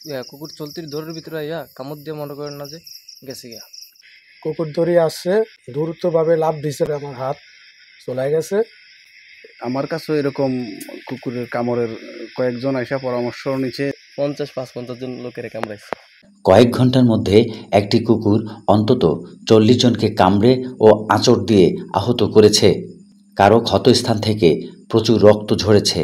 কুকুর চলতির দৌড়ের ভিতরে আইয়া কামড় দিয়ে মনে করেন না যে গেছে গিয়া। কুকুর দড়ি আসছে, দ্রুতভাবে লাফ দিছে, আমার হাত চলে গেছে। আমার কাছেও এরকম কুকুরের কামড়ের কয়েকজন আইসা পরামর্শ নিচে 50-55 জন লোকের কামড়াইছে। কয়েক ঘন্টার মধ্যে একটি কুকুর অন্তত 40 জনকে কামড়ে ও আঁচড় দিয়ে আহত করেছে। কারো ক্ষতস্থান থেকে প্রচুর রক্ত ঝরেছে।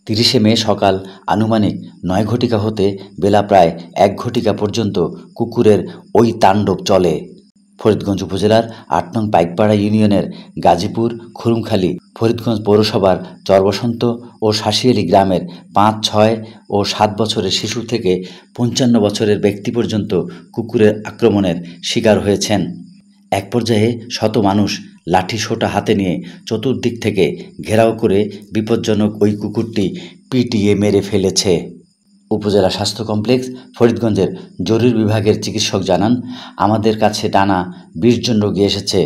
30শে মে সকাল আনুমানিক 9 ঘটিকা হতে বেলা প্রায় 1 ঘটিকা পর্যন্ত কুকুরের ওই তাণ্ডব চলে। ফরিদগঞ্জ উপজেলার 8 নং পাইকপাড়া ইউনিয়নের গাজীপুর, খুরুমখালী, ফরিদগঞ্জ পৌরসভার চরবসন্ত ও শাসিয়ালী গ্রামের 5, 6 ও 7 বছরের শিশু থেকে 55 বছরের ব্যক্তি পর্যন্ত কুকুরের আক্রমণের শিকার হয়েছেন। এক পর্যায়ে শত মানুষ লাঠি সোঁটা হাতে নিয়ে চতুর্দিক থেকে ঘেরাও করে বিপজ্জনক ওই কুকুরটি পিটিয়ে মেরে ফেলেছে। উপজেলা স্বাস্থ্য কমপ্লেক্স ফরিদগঞ্জের জরুরি বিভাগের চিকিৎসক জানান, আমাদের কাছে টানা 20 জন রোগী এসেছে।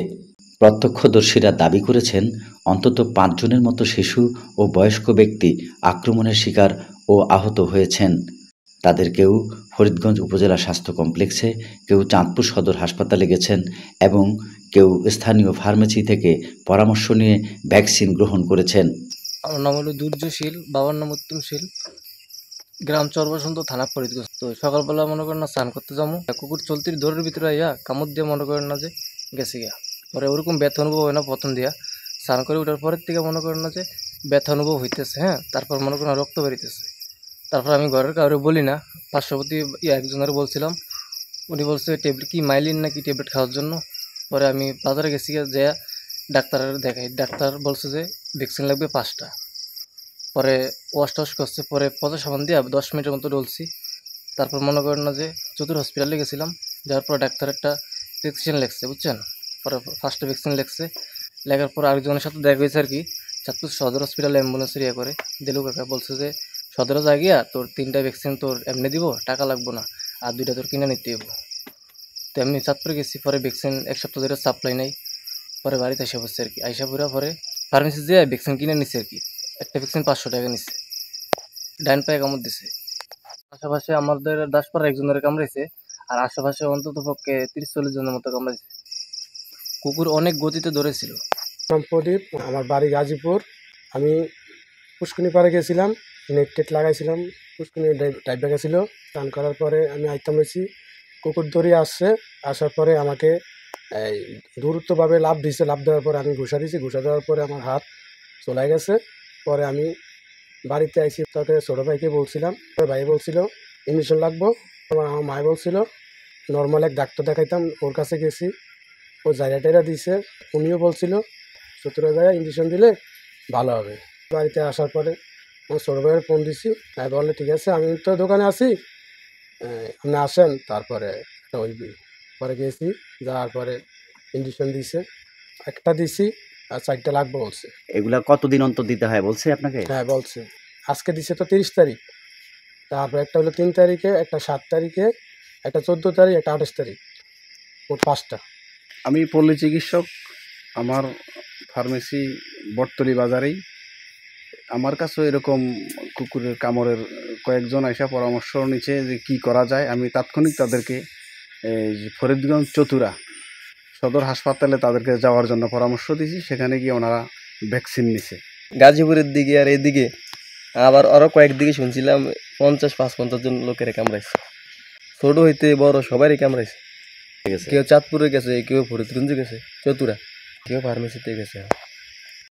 প্রত্যক্ষদর্শীরা দাবি করেছেন অন্তত 5 জনের মতো শিশু ও বয়স্ক ব্যক্তি আক্রমণের শিকার ও আহত হয়েছেন। তাদের কেউ ফরিদগঞ্জ উপজেলা স্বাস্থ্য কমপ্লেক্সে, কেউ চাঁদপুর সদর হাসপাতালে গেছেন এবং কেউ স্থানীয় ফার্মেসি থেকে পরামর্শ নিয়ে ভ্যাকসিন গ্রহণ করেছেন। আমার নাম হলো দুর্যশীল, বাবার নাম উত্তমশীল, গ্রাম চরবসন্ত, থানা ফরিদগঞ্জ। তো সকালবেলা মনে করেন না স্নান করতে যাবো, কুকুর চলতির দৌড়ের ভিতরে আইয়া কামড় দিয়ে মনে করেন না যে গেছে গিয়া। পরে ওরকম ব্যথা অনুভব হয় না প্রথম দিয়া, স্নান করে ওঠার পরের থেকে মনে করেন না যে ব্যথা অনুভব হইতেছে। তারপর মনে করেন রক্ত বেরিতেছে। তারপর আমি ঘরের কাউরে বলি না, পার্শ্ববর্তী একজনের বলছিলাম, উনি বলছে ট্যাবলেট কি মাইলিন নাকি ট্যাবলেট খাওয়ার জন্য। পরে আমি বাজারে গেছি, যে ডাক্তারের দেখাই, ডাক্তার বলছে যে ভ্যাকসিন লাগবে 5টা। পরে ওয়াশ টশ করছে, পরে পচা সাবান দিয়ে 10 মিনিটের মতো ডলছি। তারপর মনে করেন না যে চতুর হসপিটালে গেছিলাম, যাওয়ার পর ডাক্তার একটা ভ্যাকসিন লেগছে, বুঝছেন। পরে ফার্স্টে ভ্যাকসিন লেগছে, লেগার পর আরেকজনের সাথে দেখা হয়েছে আর কি, চাঁদপুর সদর হসপিটালে অ্যাম্বুলেন্সের করে দিলু কাকা বলছে যে সদরে যা গিয়া তোর 3টা ভ্যাকসিন তোর এমনি দিব, টাকা লাগবো না, আর 2টা তোর কিনে নিতে হইব। তো এমনি চাঁদপুরে গেছি, পরে ভ্যাকসিন 1 সপ্তাহ ধরে সাপ্লাই নাই। পরে বাড়িতে এসে বসছে আর কি, আইসা পড়া পরে ফার্মেসি যেয়ে ভ্যাকসিন কিনে নিচ্ছে আর কি। একটা ভ্যাকসিন 500 টাকা নিচ্ছে, ডাইন পায়ে কামড় দিছে। আশেপাশে আমাদের দাসপাড়ার একজনের কামড়াইছে, আর আশেপাশে অন্তত পক্ষে 30-40 জনের মতো কামড়াইছে। কুকুর অনেক গতিতে ধরেছিল। নাম প্রদীপ, আমার বাড়ি গাজীপুর। আমি পুষ্কুনি পাড়ে গেছিলাম, নেট টেট লাগাইছিলাম, পুষ্কুনি টাইপ গেছিল। স্নান করার পরে আমি আইতাম হয়েছি, কুকুর দড়ি আসছে, আসার পরে আমাকে এই দ্রুতভাবে লাফ দিছে। লাফ দেওয়ার পরে আমি ঘুষা দিয়েছি, ঘুষা দেওয়ার পরে আমার হাত চলে গেছে। পরে আমি বাড়িতে আইসি, তাকে ছোটো ভাইকে বলছিলাম, ভাই বলছিল ইঞ্জেকশন লাগবো। আমার মায় বলছিল নর্মাল এক ডাক্তার দেখাইতাম, ওর কাছে গেছি, ও জায়গা টাইরা দিছে। উনিও বলছিল 17 জায়গায় ইঞ্জেকশন দিলে ভালো হবে। বাড়িতে আসার পরে আমার ছোটো ভাইয়ের ফোন দিছি, হ্যাঁ বলে ঠিক আছে আমি তো দোকানে আছি, আপনি আসেন। তারপরে ওই পরে গেছি, যাওয়ার পরে ইঞ্জেকশন দিছে, একটা দিছি আর 4টা লাগবে বলছে। এগুলা কতদিন অন্তর দিতে হয় বলছে আপনাকে? হ্যাঁ বলছে, আজকে দিছে তো 30 তারিখ, তারপর একটা হলো 3 তারিখে, একটা 7 তারিখে, একটা 14 তারিখ, একটা 28 তারিখ, মোট 5টা। আমি পল্লী চিকিৎসক, আমার ফার্মেসি বটতলী বাজারেই। আমার কাছেও এরকম কুকুরের কামড়ের কয়েকজন আইসা পরামর্শ নিচে যে কি করা যায়। আমি তাৎক্ষণিক তাদেরকে ফরিদগঞ্জ চতুরা সদর হাসপাতালে তাদেরকে যাওয়ার জন্য পরামর্শ দিয়েছি। সেখানে গিয়ে ওনারা ভ্যাকসিন নিছে। গাজীপুরের দিকে আর এদিকে আবার আরও কয়েকদিকে শুনছিলাম 50-55 জন লোকের কামড়াইছে, ছোট হইতে বড় সবারই কামড়াইছে। কেউ চাঁদপুরে গেছে, কেউ ফরিদগঞ্জে গেছে, চতুরা, কেউ ফার্মেসিতে গেছে।